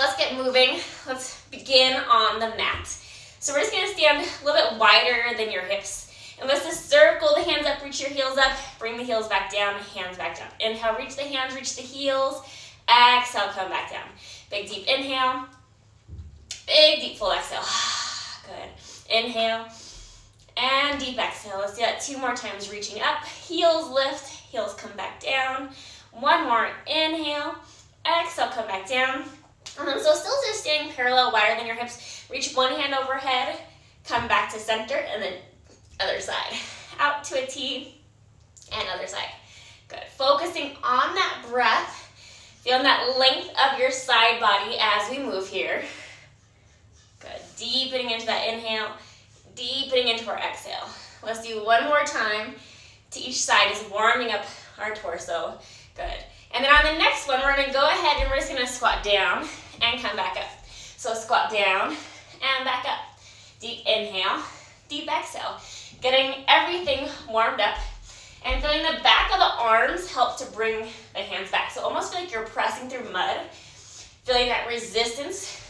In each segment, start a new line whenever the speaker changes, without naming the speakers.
Let's get moving. Let's begin on the mat. So we're just gonna stand a little bit wider than your hips. And let's just circle the hands up, reach your heels up, bring the heels back down, hands back down. Inhale, reach the hands, reach the heels. Exhale, come back down. Big deep inhale. Big deep full exhale. Good. Inhale and deep exhale. Let's do that 2 more times, reaching up. Heels lift, heels come back down. 1 more, inhale. Exhale, come back down. So still just standing parallel, wider than your hips. Reach one hand overhead, come back to center, and then other side. Out to a T, and other side. Good. Focusing on that breath. Feeling that length of your side body as we move here. Good. Deepening into that inhale, deepening into our exhale. Let's do 1 more time to each side, just warming up our torso. Good. And then on the next one, we're gonna go ahead and we're just gonna squat down and come back up. So squat down and back up. Deep inhale, deep exhale. Getting everything warmed up and feeling the back of the arms help to bring the hands back. So almost feel like you're pressing through mud, feeling that resistance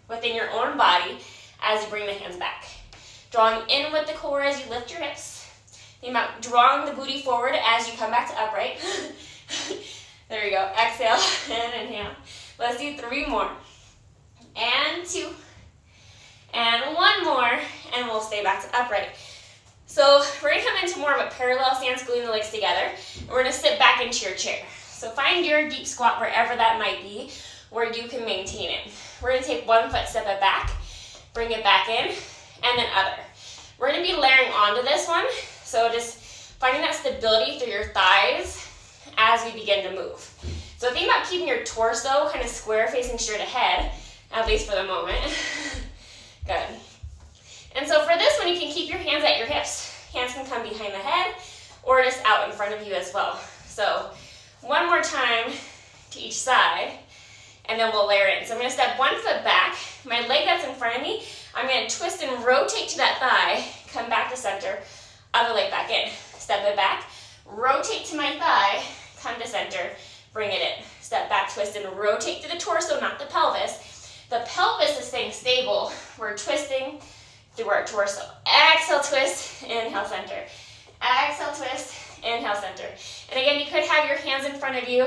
within your own body as you bring the hands back. Drawing in with the core as you lift your hips. Think about drawing the booty forward as you come back to upright. There you go. Exhale and inhale. Let's do 3 more. And 2. And 1 more. And we'll stay back to upright. So we're going to come into more of a parallel stance, gluing the legs together. And we're going to sit back into your chair. So find your deep squat wherever that might be, where you can maintain it. We're going to take 1 foot, step it back, bring it back in, and then other. We're going to be layering onto this one. So just finding that stability through your thighs as we begin to move. So think about keeping your torso kind of square, facing straight ahead, at least for the moment. Good. And so for this one, you can keep your hands at your hips. Hands can come behind the head or just out in front of you as well. So 1 more time to each side, and then we'll layer in. So I'm going to step 1 foot back. My leg that's in front of me, I'm going to twist and rotate to that thigh, come back to center, other leg back in. Step it back, rotate to my thigh, come to center, bring it in. Step back, twist and rotate to the torso, not the pelvis. The pelvis is staying stable. We're twisting through our torso. Exhale, twist, inhale, center. Exhale, twist, inhale, center. And again, you could have your hands in front of you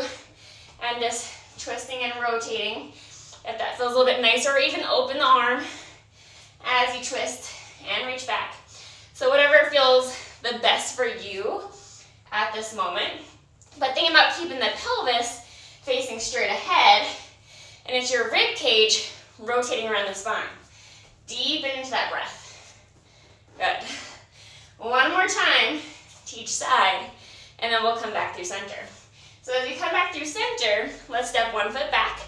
and just twisting and rotating if that feels a little bit nicer, or even open the arm as you twist and reach back. So whatever feels the best for you at this moment. But think about keeping the pelvis facing straight ahead, and it's your rib cage rotating around the spine. Deepen into that breath. Good. 1 more time to each side, and then we'll come back through center. So as we come back through center, let's step 1 foot back,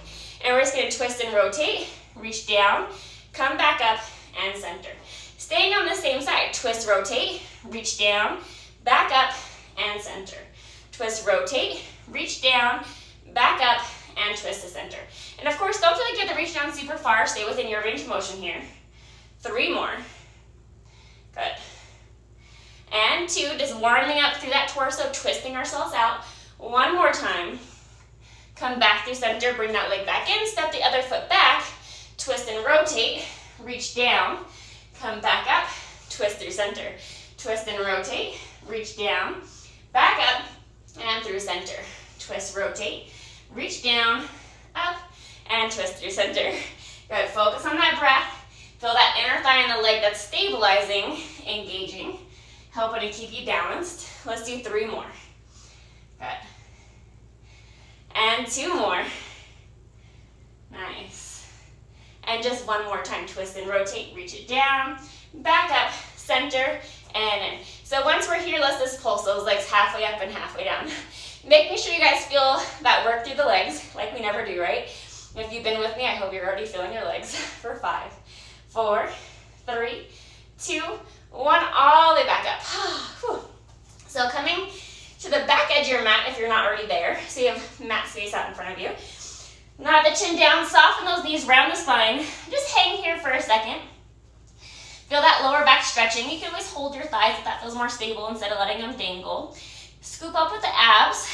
and we're just going to twist and rotate, reach down, come back up, and center. Staying on the same side, twist, rotate, reach down, back up, and center. Twist, rotate, reach down, back up, and twist to center. And of course, don't feel like you have to reach down super far. Stay within your range of motion here. 3 more. Good. And 2, just warming up through that torso, twisting ourselves out. 1 more time. Come back through center, bring that leg back in, step the other foot back, twist and rotate, reach down, come back up, twist through center. Twist and rotate, reach down, back up, and through center. Twist, rotate, reach down, up, and twist through center. Good, focus on that breath. Feel that inner thigh and the leg that's stabilizing, engaging, helping to keep you balanced. Let's do 3 more. Good. And 2 more. Nice. And just 1 more time, twist and rotate, reach it down, back up, center, and in. So once we're here, let's just pulse those legs halfway up and halfway down. Making sure you guys feel that work through the legs, like we never do, right? If you've been with me, I hope you're already feeling your legs. For 5, 4, 3, 2, 1, all the way back up. So coming to the back edge of your mat if you're not already there. So you have mat space out in front of you. Now the chin down, soften those knees, round the spine. Just hang here for a second. Feel that lower back stretching. You can always hold your thighs if that feels more stable instead of letting them dangle. Scoop up with the abs.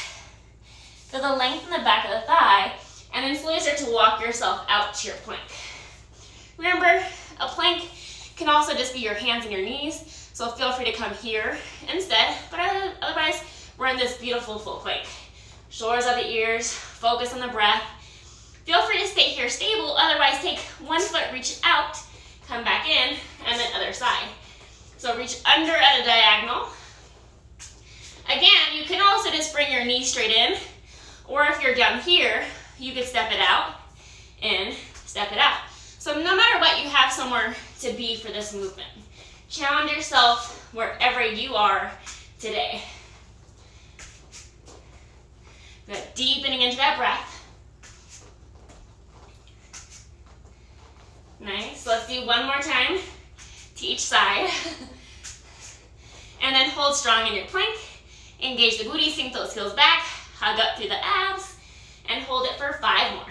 Feel the length in the back of the thigh. And then slowly start to walk yourself out to your plank. Remember, a plank can also just be your hands and your knees, so feel free to come here instead, but otherwise, we're in this beautiful full plank. Shoulders at the ears, focus on the breath. Feel free to stay here stable, otherwise take one foot, reach it out, come back in, and then other side. So reach under at a diagonal. Again, you can also just bring your knee straight in, or if you're down here, you could step it out and step it out. So no matter what, you have somewhere to be for this movement. Challenge yourself wherever you are today. Good, deepening into that breath. Nice, let's do one more time to each side. And then hold strong in your plank. Engage the booty, sink those heels back, hug up through the abs, and hold it for 5 more.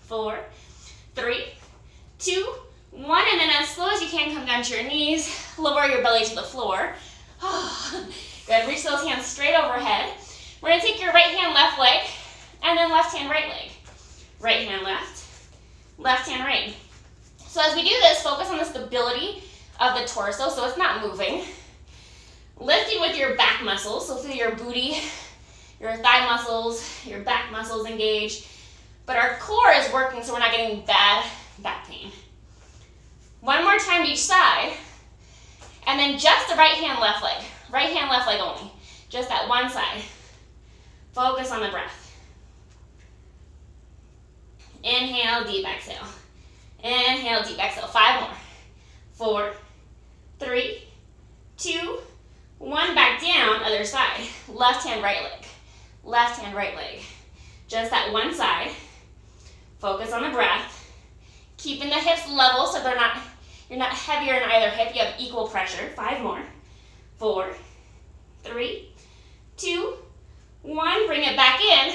4, 3, 2, 1, and then as slow as you can, come down to your knees, lower your belly to the floor. Good, reach those hands straight overhead. We're gonna take your right hand, left leg, and then left hand, right leg. Right hand, left hand, right. So as we do this, focus on the stability of the torso, so it's not moving. Lifting with your back muscles, so feel your booty, your thigh muscles, your back muscles engage. But our core is working, so we're not getting bad back pain. One more time to each side, and then just the right hand, left leg. Right hand, left leg only. Just that one side. Focus on the breath. Inhale, deep exhale. Inhale, deep exhale. 5 more. 4, 3, 2, 1. Back down, other side. Left hand, right leg. Left hand, right leg. Just that one side. Focus on the breath. Keeping the hips level so you're not heavier in either hip. You have equal pressure. 5 more. 4, 3, 2, 1. Bring it back in.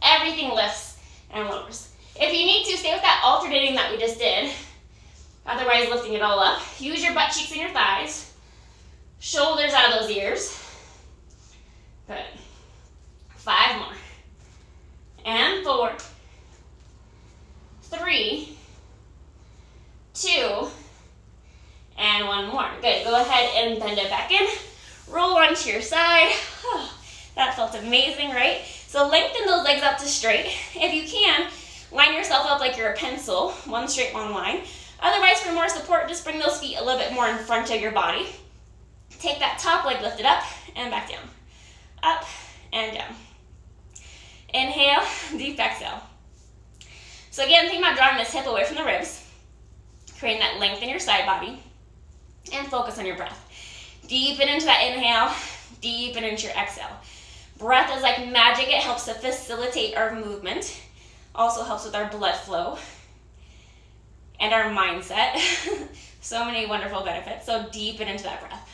Everything lifts and lowers. If you need to, stay with that alternating that we just did. Otherwise, lifting it all up. Use your butt cheeks and your thighs. Shoulders out of those ears. Good. 5 more. And 4, 3, 2, and 1 more. Good. Go ahead and bend it back in. Roll onto your side. That felt amazing, right? So lengthen those legs up to straight. If you can, line yourself up like you're a pencil, one straight, one line. Otherwise, for more support, just bring those feet a little bit more in front of your body. Take that top leg, lift it up, and back down. Up and down. Inhale, deep exhale. So again, think about drawing this hip away from the ribs, creating that length in your side body, and focus on your breath. Deepen into that inhale, deepen into your exhale. Breath is like magic. It helps to facilitate our movement. Also helps with our blood flow and our mindset. So many wonderful benefits. So deepen into that breath.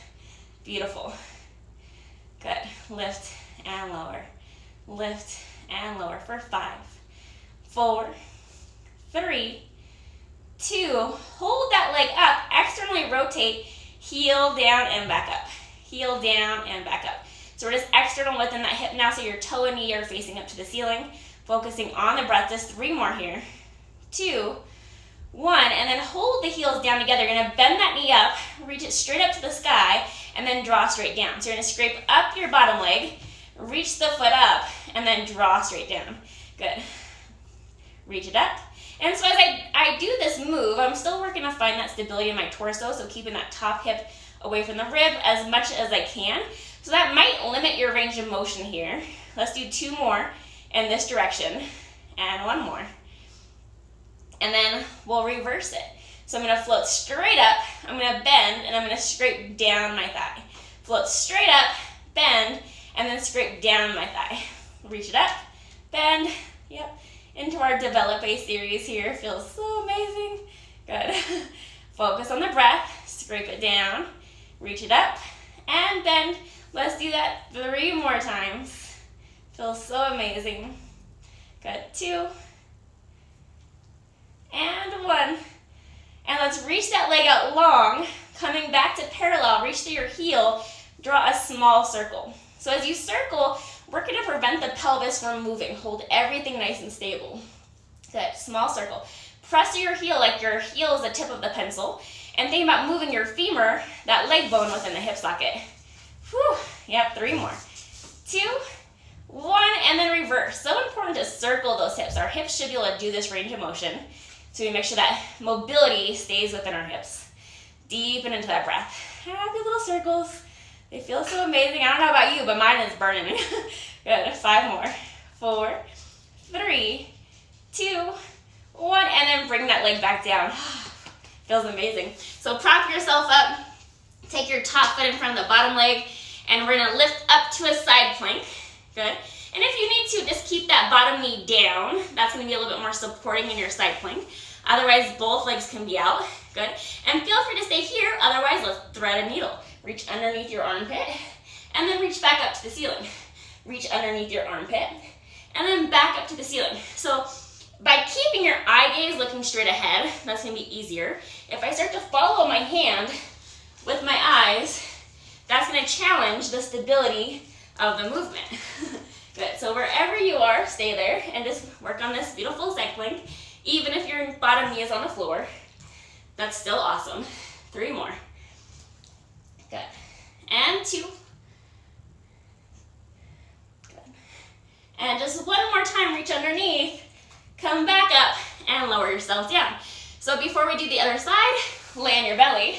Beautiful. Good. Lift and lower. Lift and lower for 5, 4, 3, 2. Hold that leg up. Externally rotate. Heel down and back up. Heel down and back up. So we're just external within that hip now, so your toe and knee are facing up to the ceiling. Focusing on the breath. Just 3 more here. 2, 1, and then hold the heels down together. You're gonna bend that knee up, reach it straight up to the sky, and then draw straight down. So you're gonna scrape up your bottom leg, reach the foot up, and then draw straight down. Good. Reach it up. And so as I do this move, I'm still working to find that stability in my torso, so keeping that top hip away from the rib as much as I can. So that might limit your range of motion here. Let's do 2 more in this direction, and 1 more. And then we'll reverse it. So I'm gonna float straight up, I'm gonna bend, and I'm gonna scrape down my thigh. Float straight up, bend, and then scrape down my thigh. Reach it up, bend, yep, into our Develop A series here. Feels so amazing. Good. Focus on the breath, scrape it down, reach it up, and bend. Let's do that 3 more times. Feels so amazing. Good. 2, and 1. And let's reach that leg out long, coming back to parallel. Reach to your heel, draw a small circle. So as you circle, we're gonna prevent the pelvis from moving. Hold everything nice and stable. Good, small circle. Press to your heel like your heel is the tip of the pencil. And think about moving your femur, that leg bone within the hip socket. Whew, yep, 3 more. 2, 1, and then reverse. So important to circle those hips. Our hips should be able to do this range of motion. So we make sure that mobility stays within our hips. Deepen into that breath. Happy little circles. They feel so amazing. I don't know about you, but mine is burning. Good, 5 more. 4, 3, 2, 1, and then bring that leg back down. Feels amazing. So prop yourself up. Take your top foot in front of the bottom leg, and we're gonna lift up to a side plank. Good. And if you need to, just keep that bottom knee down. That's gonna be a little bit more supporting in your side plank. Otherwise, both legs can be out. Good. And feel free to stay here. Otherwise, let's thread a needle. Reach underneath your armpit, and then reach back up to the ceiling. Reach underneath your armpit, and then back up to the ceiling. So by keeping your eye gaze looking straight ahead, that's gonna be easier. If I start to follow my hand with my eyes, that's gonna challenge the stability of the movement. Good, so wherever you are, stay there and just work on this beautiful side plank. Even if your bottom knee is on the floor, that's still awesome. 3 more. Good, and 2. Good. And just one more time, reach underneath, come back up, and lower yourself down. So before we do the other side, lay on your belly,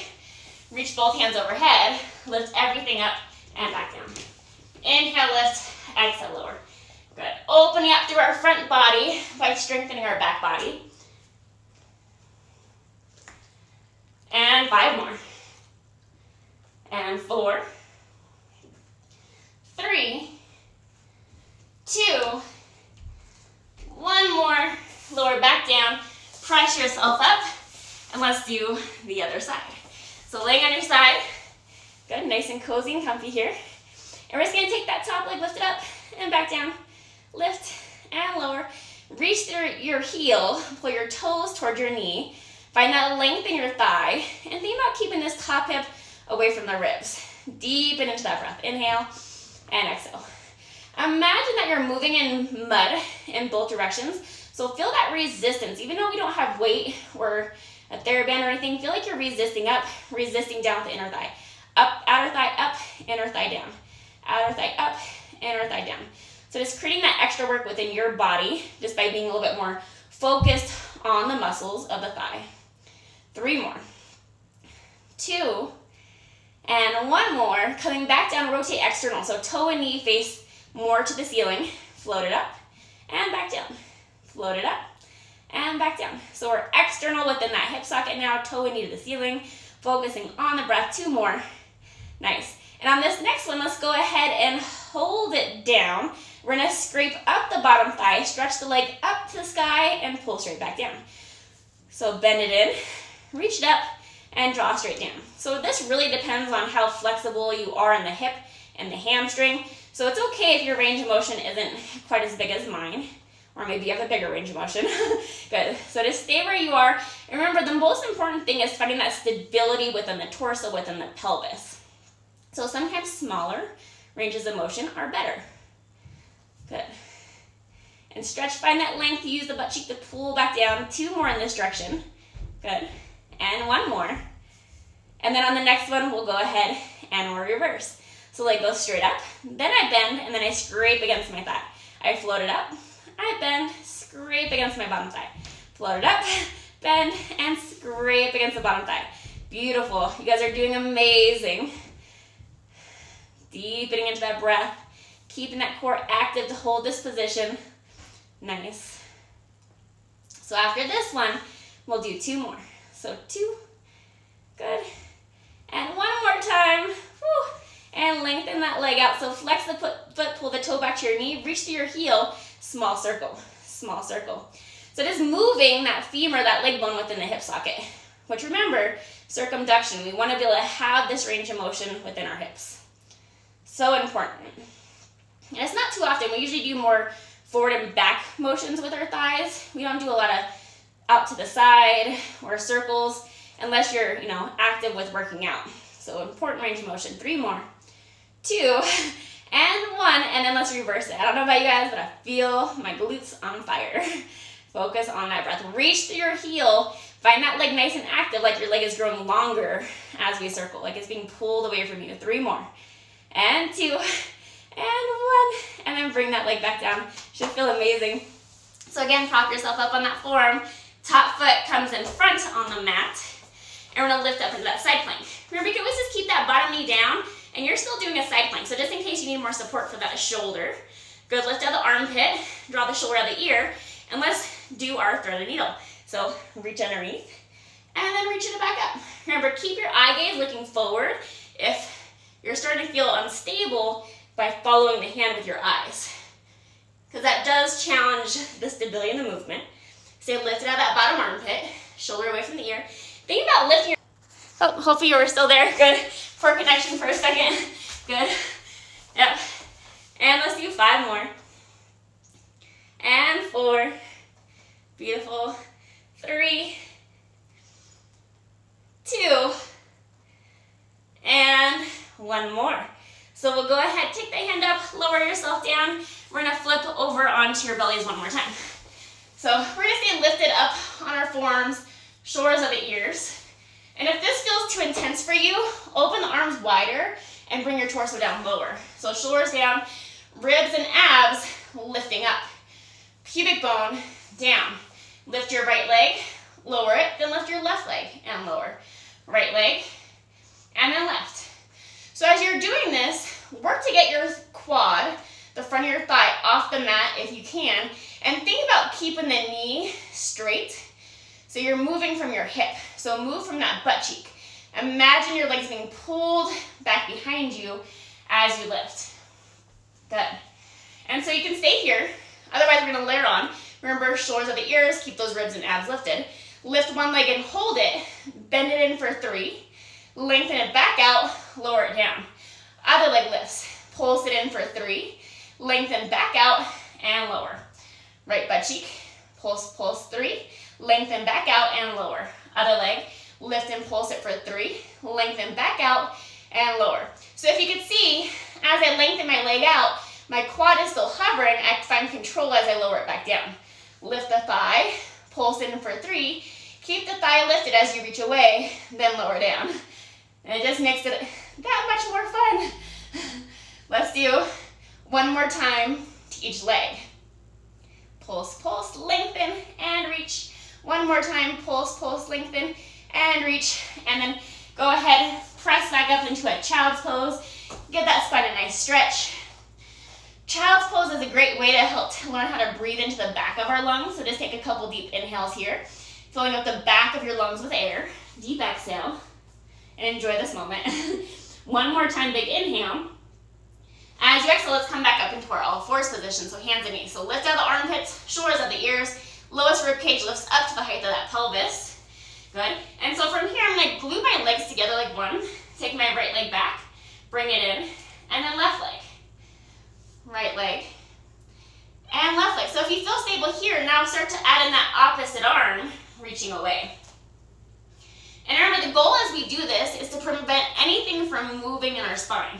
reach both hands overhead, lift everything up, and back down. Inhale, lift, exhale, lower. Good. Opening up through our front body by strengthening our back body. And 5 more. And 4, 3, 2, 1 more. Lower back down, press yourself up, and let's do the other side. So laying on your side, good, nice and cozy and comfy here. And we're just gonna take that top leg, lift it up, and back down. Lift and lower. Reach through your heel, pull your toes toward your knee. Find that length in your thigh, and think about keeping this top hip away from the ribs. Deepen into that breath. Inhale and exhale. Imagine that you're moving in mud in both directions. So feel that resistance. Even though we don't have weight or a TheraBand or anything, feel like you're resisting up, resisting down with the inner thigh. Up, outer thigh up, inner thigh down. Outer thigh up, inner thigh down. So just creating that extra work within your body just by being a little bit more focused on the muscles of the thigh. 3 more. 2, and 1 more. Coming back down, rotate external. So toe and knee face more to the ceiling. Float it up and back down. Float it up and back down. So we're external within that hip socket now, toe and knee to the ceiling, focusing on the breath. 2 more. Nice. And on this next one, let's go ahead and hold it down. We're gonna scrape up the bottom thigh, stretch the leg up to the sky, and pull straight back down. So bend it in, reach it up, and draw straight down. So this really depends on how flexible you are in the hip and the hamstring. So it's okay if your range of motion isn't quite as big as mine, or maybe you have a bigger range of motion. Good. So just stay where you are. And remember, the most important thing is finding that stability within the torso, within the pelvis. So sometimes smaller ranges of motion are better. Good. And stretch, find that length, use the butt cheek to pull back down. 2 more in this direction. Good. And 1 more. And then on the next one, we'll go ahead and we'll reverse. So leg goes straight up, then I bend, and then I scrape against my thigh. I float it up, I bend, scrape against my bottom thigh. Float it up, bend, and scrape against the bottom thigh. Beautiful. You guys are doing amazing. Deepening into that breath, keeping that core active to hold this position. Nice. So after this one, we'll do 2 more. So 2, good. And 1 more time. Whew. And lengthen that leg out. So flex the foot, pull the toe back to your knee, reach to your heel, small circle, small circle. So just moving that femur, that leg bone within the hip socket. Which remember, circumduction. We want to be able to have this range of motion within our hips. So important. And it's not too often. We usually do more forward and back motions with our thighs. We don't do a lot of out to the side or circles unless you're, active with working out. So important range of motion. 3 more. 2, and 1, and then let's reverse it. I don't know about you guys, but I feel my glutes on fire. Focus on that breath. Reach through your heel. Find that leg nice and active, like your leg is growing longer as we circle, like it's being pulled away from you. 3 more. And 2. And 1. And then bring that leg back down. Should feel amazing. So again, prop yourself up on that forearm. Top foot comes in front on the mat. And we're going to lift up into that side plank. Remember, you can always just keep that bottom knee down, and you're still doing a side plank. So just in case you need more support for that shoulder, good, lift out the armpit, draw the shoulder out of the ear, and let's do our thread the needle. So reach underneath, and then reach it back up. Remember, keep your eye gaze looking forward if you're starting to feel unstable by following the hand with your eyes, because that does challenge the stability in the movement. Stay lifted out of that bottom armpit, shoulder away from the ear. Think about lifting your, oh, hopefully you were still there. Good. Poor connection for a second. Good. Yep. And let's do 5 more. And 4. Beautiful. 3. 2. And 1 more. So we'll go ahead, take the hand up, lower yourself down. We're gonna flip over onto your bellies 1 more time. So we're gonna stay lifted up on our forearms, shoulders of the ears. And if this feels too intense for you, open the arms wider and bring your torso down lower. So shoulders down, ribs and abs lifting up. Pubic bone down. Lift your right leg, lower it, then lift your left leg and lower. Right leg, and then left. So as you're doing this, work to get your quad, the front of your thigh, off the mat if you can, and think about keeping the knee straight. So you're moving from your hip. So move from that butt cheek. Imagine your legs being pulled back behind you as you lift. Good. And so you can stay here. Otherwise, we're going to layer on. Remember, shoulders of the ears, keep those ribs and abs lifted. Lift one leg and hold it. Bend it in for 3. Lengthen it back out. Lower it down. Other leg lifts. Pulse it in for 3. Lengthen back out and lower. Right butt cheek. Pulse, pulse 3. Lengthen back out and lower. Other leg, lift and pulse it for 3. Lengthen back out and lower. So if you can see, as I lengthen my leg out, my quad is still hovering. I find control as I lower it back down. Lift the thigh, pulse in for 3. Keep the thigh lifted as you reach away, then lower down. And it just makes it that much more fun. Let's do 1 more time to each leg. Pulse, pulse, lengthen, and reach. 1 more time, pulse, pulse, lengthen, and reach. And then go ahead, press back up into a child's pose. Give that spine a nice stretch. Child's pose is a great way to help to learn how to breathe into the back of our lungs. So just take a couple deep inhales here, filling up the back of your lungs with air. Deep exhale, and enjoy this moment. 1 more time, big inhale. As you exhale, let's come back up into our all fours position, so hands and knees. So lift out the armpits, shoulders of the ears, lowest rib cage lifts up to the height of that pelvis. Good. And so from here, I'm going to glue my legs together like one. Take my right leg back, bring it in, and then left leg. Right leg, and left leg. So if you feel stable here, now start to add in that opposite arm, reaching away. And remember, the goal as we do this is to prevent anything from moving in our spine.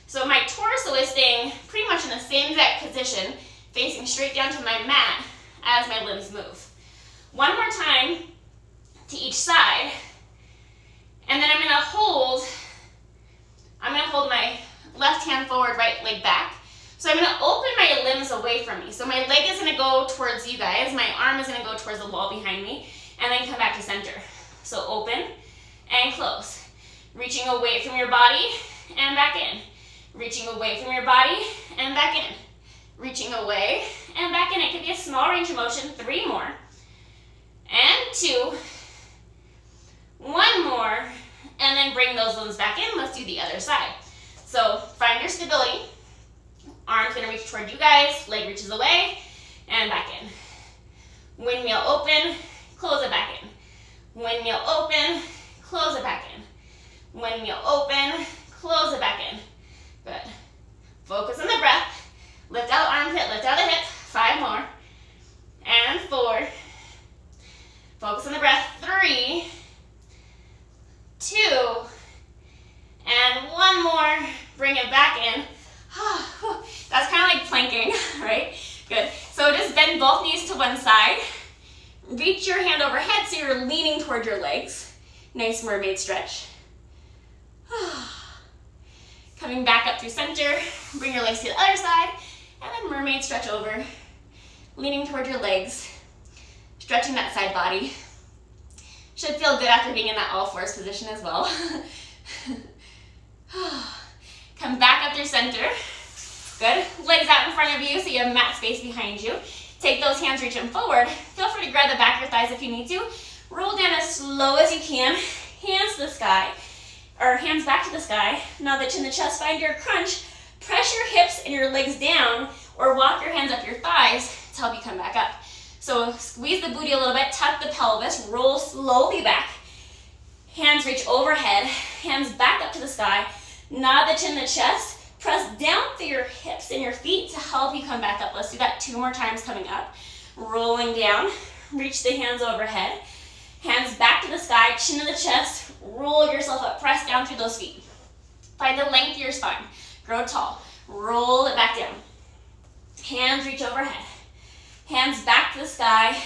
So my torso is staying pretty much in the same exact position, facing straight down to my mat as my limbs move. 1 more time to each side, and then I'm gonna hold my left hand forward, right leg back. So I'm gonna open my limbs away from me. So my leg is gonna go towards you guys, my arm is gonna go towards the wall behind me, and then come back to center. So open and close. Reaching away from your body and back in. Reaching away from your body and back in. Reaching away and back in. It could be a small range of motion. 3 more. And 2. 1 more. And then bring those limbs back in. Let's do the other side. So find your stability. Arm's gonna reach toward you guys. Leg reaches away and back in. Windmill open, close it back in. Windmill open, close it back in. Windmill open, close it back in. Good. Focus on the breath. Lift out the armpit, lift out the hip. 5 more. And 4. Focus on the breath. 3, 2, and 1 more. Bring it back in. That's kind of like planking, right? Good. So just your hand overhead so you're leaning toward your legs. Nice mermaid stretch. Coming back up through center, bring your legs to the other side, and then mermaid stretch over, leaning toward your legs, stretching that side body. Should feel good after being in that all fours position as well. Come back up through center. Good. Legs out in front of you so you have mat space behind you. Take those hands, reach them forward. Feel free to grab the back of your thighs if you need to. Roll down as slow as you can. Hands to the sky, or hands back to the sky. Now the chin to chest, find your crunch. Press your hips and your legs down, or walk your hands up your thighs to help you come back up. So squeeze the booty a little bit, tuck the pelvis, roll slowly back. Hands reach overhead, hands back up to the sky. Nod the chin to chest. Press down through your hips and your feet to help you come back up. Let's do that 2 more times coming up. Rolling down, reach the hands overhead. Hands back to the sky, chin to the chest. Roll yourself up, press down through those feet. Find the length of your spine. Grow tall. Roll it back down. Hands reach overhead. Hands back to the sky.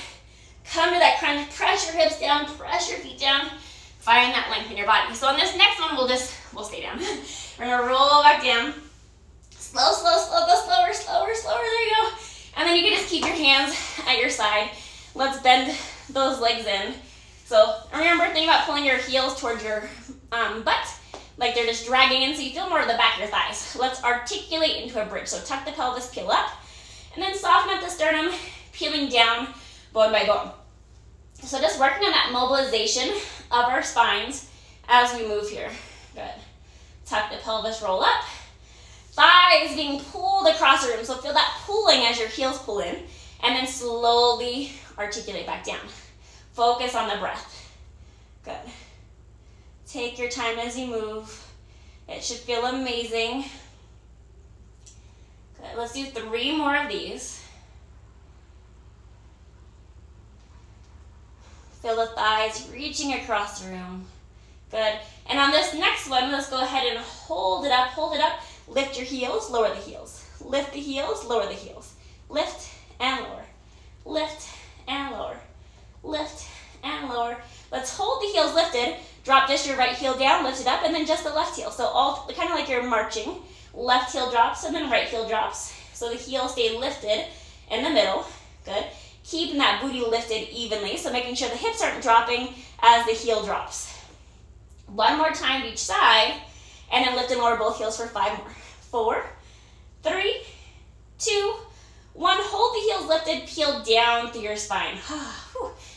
Come to that crunch. Press your hips down. Press your feet down. Find that length in your body. So on this next one, we'll stay down. We're gonna roll back down. Slow, slow, slow. Go slower, slower, slower. There you go. And then you can just keep your hands at your side. Let's bend those legs in. So remember, think about pulling your heels towards your butt, like they're just dragging in, so you feel more of the back of your thighs. Let's articulate into a bridge. So tuck the pelvis, peel up, and then soften up the sternum, peeling down bone by bone. So just working on that mobilization of our spines as we move here. Good. Tuck the pelvis, roll up. Thighs being pulled across the room. So feel that pulling as your heels pull in, and then slowly articulate back down. Focus on the breath. Good. Take your time as you move. It should feel amazing. Good. Let's do 3 more of these. Feel the thighs reaching across the room. Good. And on this next one, let's go ahead and hold it up, hold it up. Lift your heels, lower the heels. Lift the heels, lower the heels. Lift and lower. Lift and lower. Lift and lower. Let's hold the heels lifted. Drop just your right heel down, lift it up, and then just the left heel. So all kind of like you're marching. Left heel drops and then right heel drops. So the heels stay lifted in the middle. Good. Keeping that booty lifted evenly, so making sure the hips aren't dropping as the heel drops. 1 more time each side, and then lift and lower both heels for 5 more. 4, 3, 2, 1. Hold the heels lifted, peel down through your spine.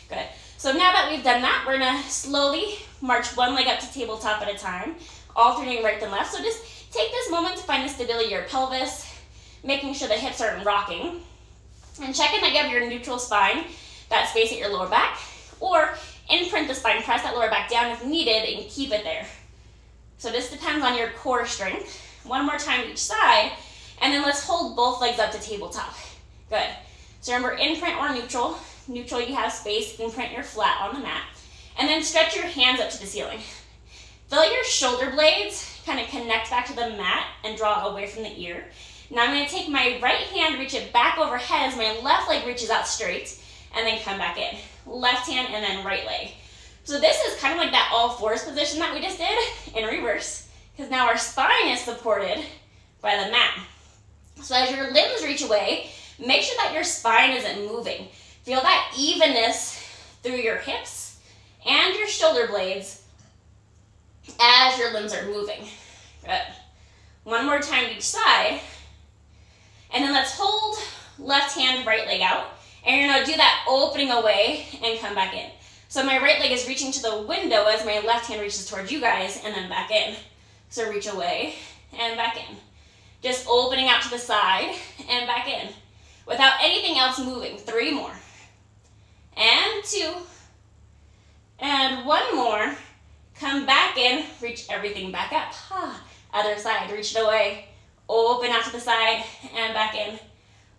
Good. So now that we've done that, we're gonna slowly march 1 leg up to tabletop at a time, alternating right and left. So just take this moment to find the stability of your pelvis, making sure the hips aren't rocking, and checking that you have your neutral spine, that space at your lower back, or imprint the spine, press that lower back down if needed, and keep it there. So this depends on your core strength. 1 more time each side, and then let's hold both legs up to tabletop. Good. So remember, imprint or neutral. Neutral, you have space, imprint, you're flat on the mat. And then stretch your hands up to the ceiling. Feel your shoulder blades kind of connect back to the mat and draw away from the ear. Now I'm going to take my right hand, reach it back overhead as my left leg reaches out straight, and then come back in. Left hand and then right leg. So this is kind of like that all fours position that we just did in reverse, because now our spine is supported by the mat. So as your limbs reach away, make sure that your spine isn't moving. Feel that evenness through your hips and your shoulder blades as your limbs are moving. Good. 1 more time each side. And then let's hold left hand, right leg out. And you're gonna do that opening away and come back in. So my right leg is reaching to the window as my left hand reaches towards you guys, and then back in. So reach away and back in. Just opening out to the side and back in. Without anything else moving. 3 more. And 2. And 1 more. Come back in, reach everything back up. Other side, reach it away. Open out to the side and back in.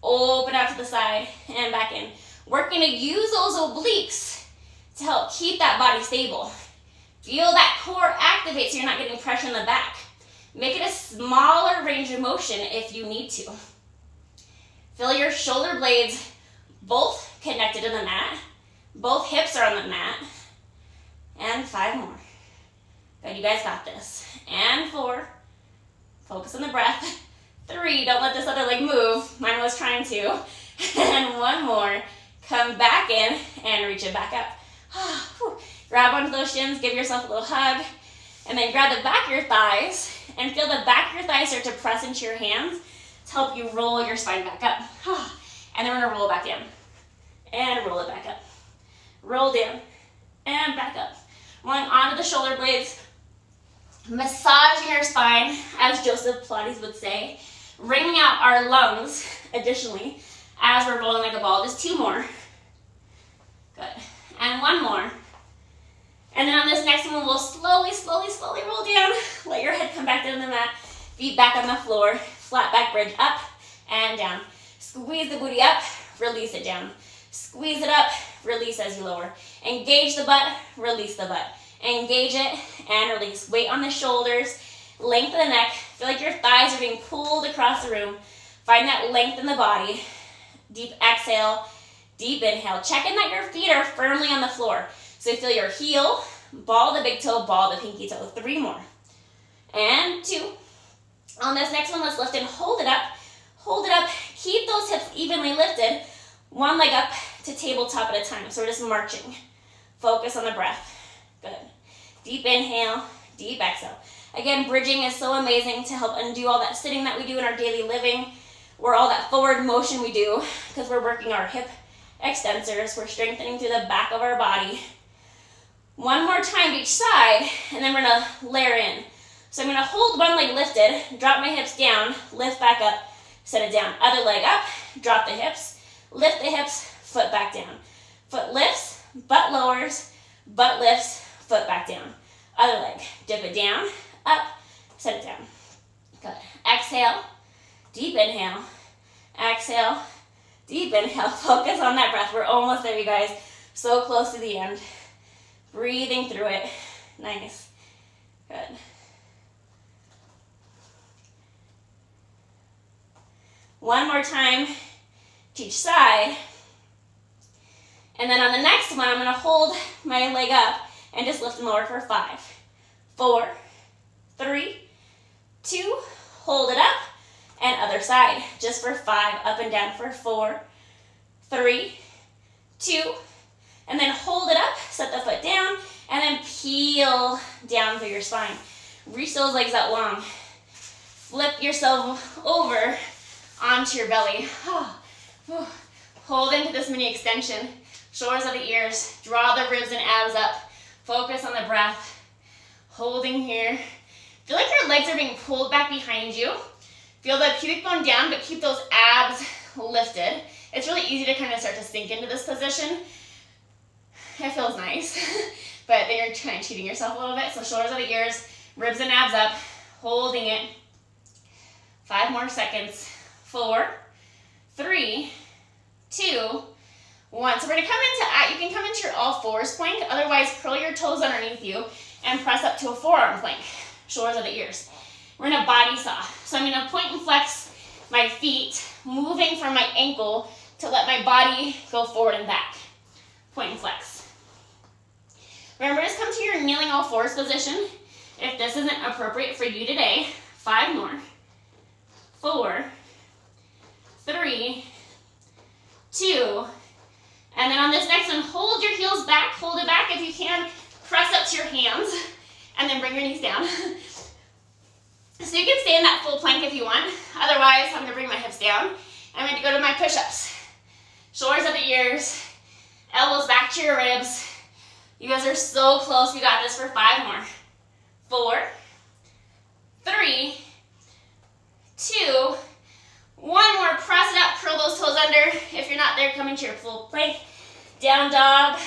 Open out to the side and back in. We're gonna use those obliques to help keep that body stable. Feel that core activate so you're not getting pressure in the back. Make it a smaller range of motion if you need to. Feel your shoulder blades both connected to the mat, Both hips are on the mat. And 5 more. Good, you guys got this. And 4. Focus on the breath. 3, don't let this other leg move. Mine was trying to. And 1 more. Come back in and reach it back up. Grab onto those shins, give yourself a little hug. And then grab the back of your thighs and feel the back of your thighs start to press into your hands to help you roll your spine back up. And then we're gonna roll it back down. And roll it back up. Roll down and back up. Rolling onto the shoulder blades, massaging our spine, as Joseph Pilates would say, wringing out our lungs, additionally, as we're rolling like a ball. Just 2 more. Good. And 1 more. And then on this next one, we'll slowly roll down. Let your head come back down to the mat. Feet back on the floor. Flat back bridge up and down. Squeeze the booty up, release it down. Squeeze it up, release as you lower. Engage the butt, release the butt. Engage it and release. Weight on the shoulders, length of the neck. Feel like your thighs are being pulled across the room. Find that length in the body. Deep exhale, deep inhale. Check in that your feet are firmly on the floor. So feel your heel, ball the big toe, ball the pinky toe. 3 more. And 2. On this next one, let's lift and hold it up. Hold it up. Keep those hips evenly lifted. 1 leg up to tabletop at a time. So we're just marching. Focus on the breath. Good. Deep inhale, deep exhale. Again, bridging is so amazing to help undo all that sitting that we do in our daily living, or all that forward motion we do, because we're working our hip extensors. We're strengthening through the back of our body. 1 more time each side, and then we're gonna layer in. So I'm gonna hold 1 leg lifted, drop my hips down, lift back up, set it down. Other leg up, drop the hips, lift the hips, foot back down. Foot lifts, butt lowers, butt lifts, foot back down. Other leg, dip it down, up, set it down. Good. Exhale, deep inhale. Exhale, deep inhale. Focus on that breath. We're almost there, you guys. So close to the end. Breathing through it. Nice. Good. One more time to each side. And then on the next one, I'm going to hold my leg up and just lift and lower for 5, 4, 3, 2, hold it up, and other side. Just for 5, up and down for 4, 3, 2, and then hold it up, set the foot down, and then peel down through your spine. Reach those legs out long. Flip yourself over onto your belly. Hold into this mini extension. Shoulders of the ears. Draw the ribs and abs up. Focus on the breath. Holding here. Feel like your legs are being pulled back behind you. Feel the pubic bone down, but keep those abs lifted. It's really easy to kind of start to sink into this position. It feels nice, but then you're kind of cheating yourself a little bit. So shoulders of the ears, ribs and abs up, holding it. 5 more seconds. 4, 3, 2, 1. So we're gonna come into, you can come into your all fours plank. Otherwise, curl your toes underneath you and press up to a forearm plank. Shoulders of the ears. We're gonna body saw. So I'm gonna point and flex my feet, moving from my ankle to let my body go forward and back. Point and flex. Remember, just come to your kneeling all fours position. If this isn't appropriate for you today, 5 more. 4, 3, 2, and then on this next one, hold your heels back, hold it back if you can, press up to your hands, and then bring your knees down. So you can stay in that full plank if you want. Otherwise, I'm gonna bring my hips down. I'm gonna go to my push-ups. Shoulders of the ears, elbows back to your ribs. You guys are so close. We got this for 5 more. 4, 3, 2, 1 more. Press it up, curl those toes under. If you're not there, come into your full plank. Down dog.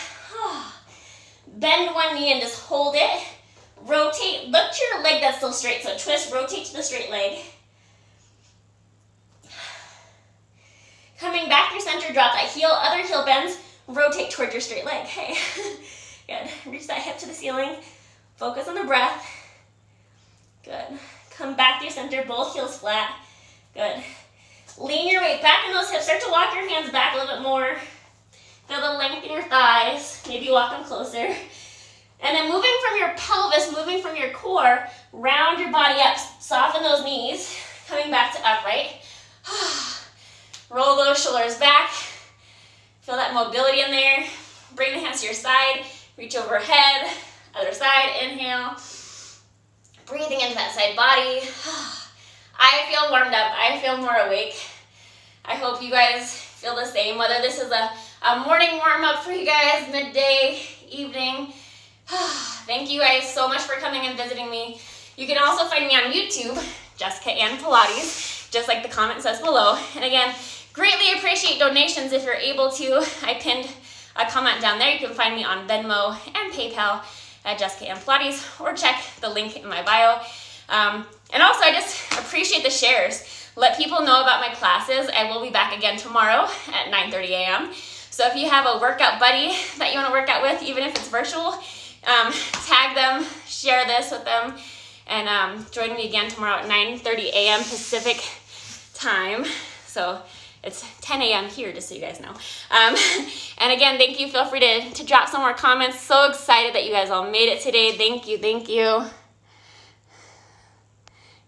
Bend one knee and just hold it. Rotate, look to your leg that's still straight. So twist, rotate to the straight leg. Coming back to your center, drop that heel, other heel bends, rotate toward your straight leg. Hey, good. Reach that hip to the ceiling. Focus on the breath. Good. Come back to your center, both heels flat. Good. Lean your weight back in those hips. Start to walk your hands back a little bit more. Feel the length in your thighs. Maybe walk them closer. And then moving from your pelvis, moving from your core, round your body up. Soften those knees. Coming back to upright. Roll those shoulders back. Feel that mobility in there. Bring the hands to your side. Reach overhead. Other side. Inhale. Breathing into that side body. I feel warmed up. I feel more awake. I hope you guys feel the same, whether this is a morning warm-up for you guys, midday, evening. Thank you guys so much for coming and visiting me. You can also find me on YouTube, Jessica Ann Pilates, just like the comment says below. And again, greatly appreciate donations if you're able to. I pinned a comment down there. You can find me on Venmo and PayPal at Jessica Ann Pilates, or check the link in my bio. And also, I just appreciate the shares. Let people know about my classes. I will be back again tomorrow at 9:30 a.m. So if you have a workout buddy that you want to work out with, even if it's virtual, tag them, share this with them, and join me again tomorrow at 9:30 a.m. Pacific time. So it's 10 a.m. here, just so you guys know. And again, thank you. Feel free to drop some more comments. So excited that you guys all made it today. Thank you. Thank you.